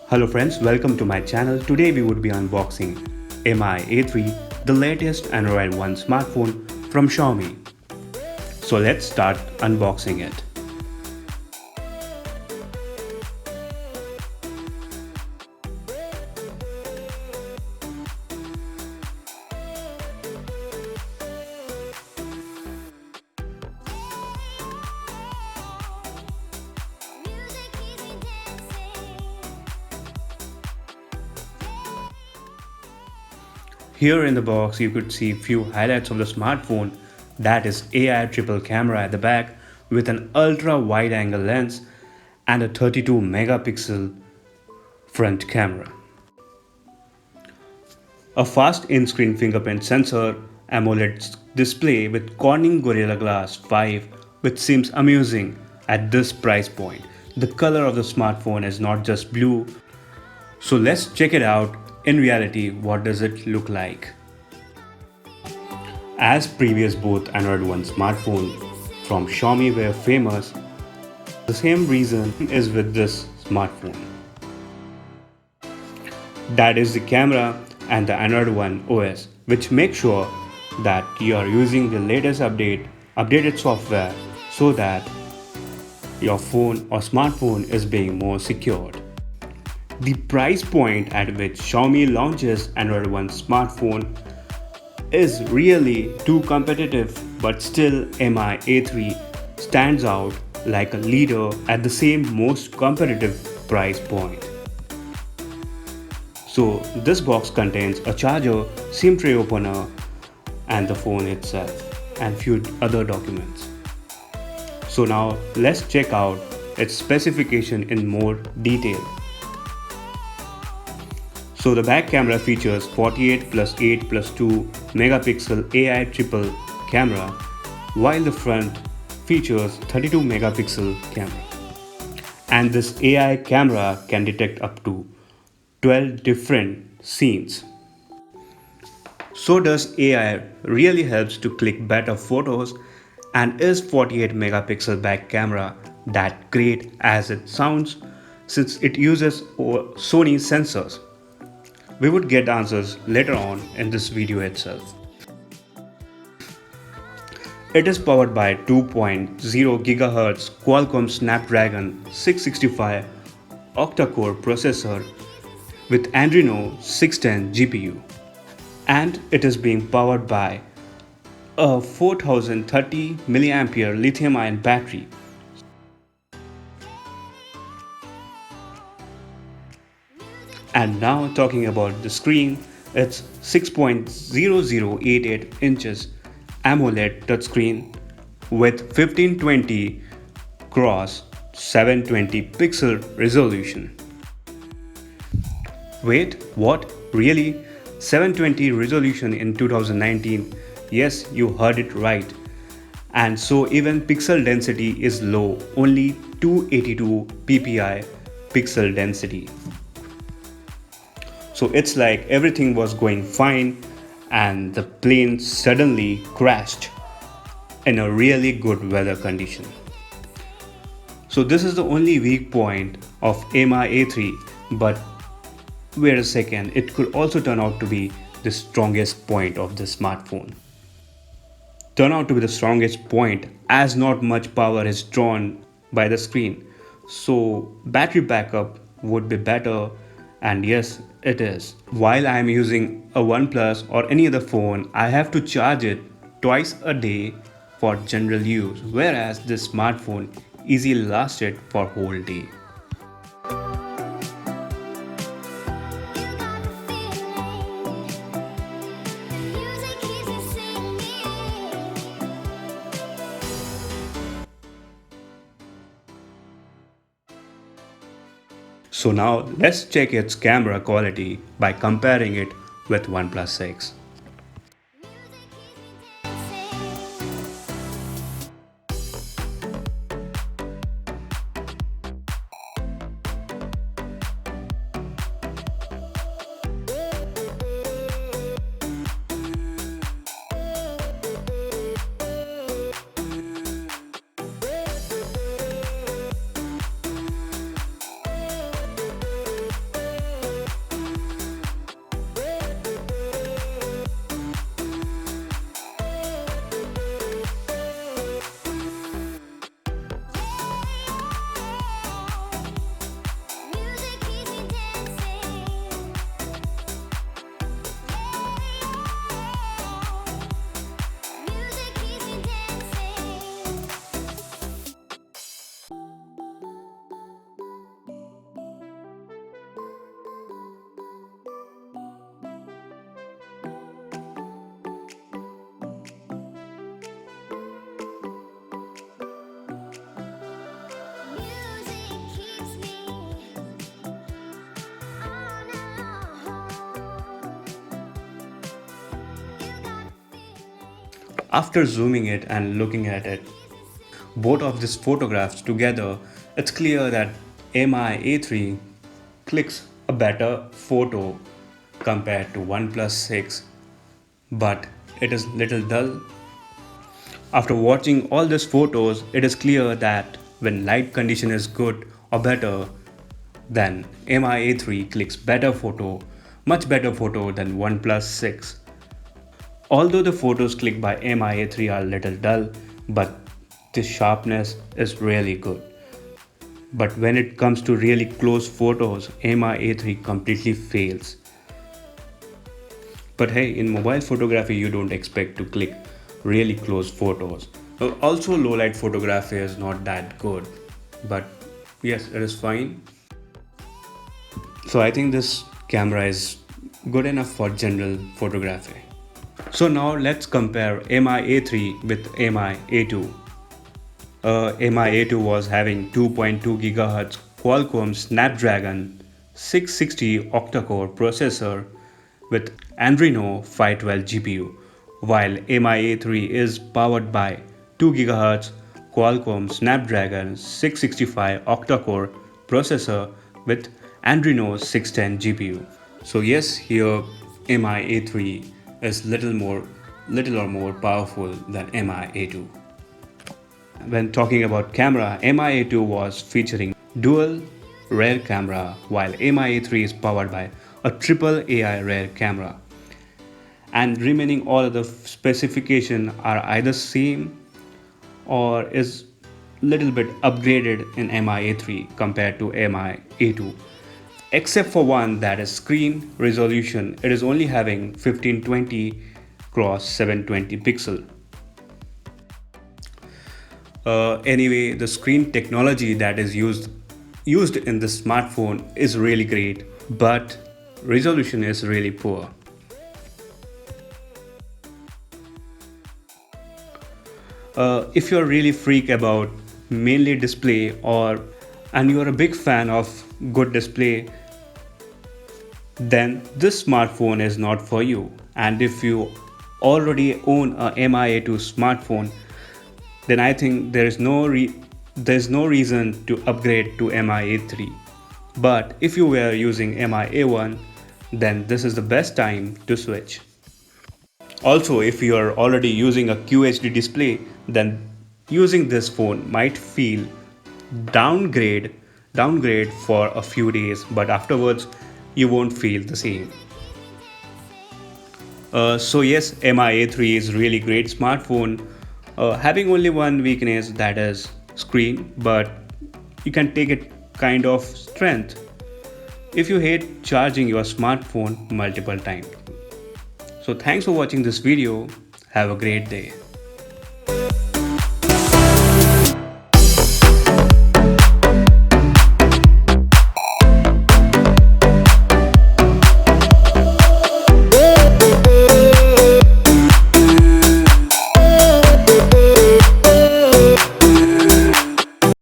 Hello friends, welcome to my channel. Today we would be unboxing MiA3, the latest Android One smartphone from Xiaomi. So let's start unboxing it. Here in the box you could see few highlights of the smartphone, that is AI triple camera at the back with an ultra wide angle lens and a 32 megapixel front camera. A fast in-screen fingerprint sensor, AMOLED display with Corning Gorilla Glass 5, which seems amusing at this price point. The color of the smartphone is not just blue, so let's check it out. In reality, what does it look like? As previous both Android One smartphones from Xiaomi were famous, the same reason is with this smartphone. That is the camera and the Android One OS, which make sure that you are using the latest updated software so that your phone or smartphone is being more secured. The price point at which Xiaomi launches Android One smartphone is really too competitive, but still MiA3 stands out like a leader at the same most competitive price point. So this box contains a charger, SIM tray opener and the phone itself and few other documents. So now let's check out its specification in more detail. So the back camera features 48 plus 8 plus 2 megapixel AI triple camera, while the front features 32 megapixel camera. And this AI camera can detect up to 12 different scenes. So does AI really helps to click better photos, and is 48 megapixel back camera that great as it sounds since it uses Sony sensors? We would get answers later on in this video itself. It is powered by 2.0 GHz Qualcomm Snapdragon 665 Octa-core processor with Adreno 610 GPU, and it is being powered by a 4030 mAh lithium-ion battery. And now talking about the screen, it's 6.0088 inches AMOLED touchscreen with 1520 x 720 pixel resolution. Wait, what? Really? 720 resolution in 2019? Yes, you heard it right. And so even pixel density is low, only 282 ppi pixel density. So it's like everything was going fine and the plane suddenly crashed in a really good weather condition. So this is the only weak point of MiA3, but wait a second, it could also turn out to be the strongest point of the smartphone. Turn out to be the strongest point as not much power is drawn by the screen. So battery backup would be better. And yes, it is. While I am using a OnePlus or any other phone, I have to charge it twice a day for general use, whereas this smartphone easily lasts it for whole day. So now let's check its camera quality by comparing it with OnePlus 6. After zooming it and looking at it, both of these photographs together, it's clear that MiA3 clicks a better photo compared to OnePlus 6, but it is little dull. After watching all these photos, it is clear that when light condition is good or better, then MiA3 clicks better photo, much better photo than OnePlus 6. Although the photos clicked by MiA3 are little dull, but the sharpness is really good. But when it comes to really close photos, MiA3 completely fails. But hey, in mobile photography, you don't expect to click really close photos. Also, low light photography is not that good, but yes, it is fine. So I think this camera is good enough for general photography. So now let's compare MiA3 with MiA2. MiA2 was having 2.2 GHz Qualcomm Snapdragon 660 octa-core processor with Adreno 512 GPU, while MiA3 is powered by 2 GHz Qualcomm Snapdragon 665 octa-core processor with Adreno 610 GPU. So yes, here MiA3 is little or more powerful than MiA2. When talking about camera, MiA2 was featuring dual rear camera, while MiA3 is powered by a triple AI rear camera. And remaining all of the specification are either same or is little bit upgraded in MiA3 compared to MiA2. Except for one, that is screen resolution. It is only having 1520 x 720 pixel. Anyway, the screen technology that is used in the smartphone is really great, but resolution is really poor. If you're really freak about mainly display and you're a big fan of good display, then this smartphone is not for you. And if you already own a MiA2 smartphone, then I think there's no reason to upgrade to MiA3. But if you were using MiA1, then this is the best time to switch. Also, if you are already using a QHD display, then using this phone might feel downgrade for a few days, but afterwards you won't feel the same. So yes, MiA3 is really great smartphone, having only one weakness, that is screen, but you can take it kind of strength if you hate charging your smartphone multiple times. So thanks for watching this video. Have a great day.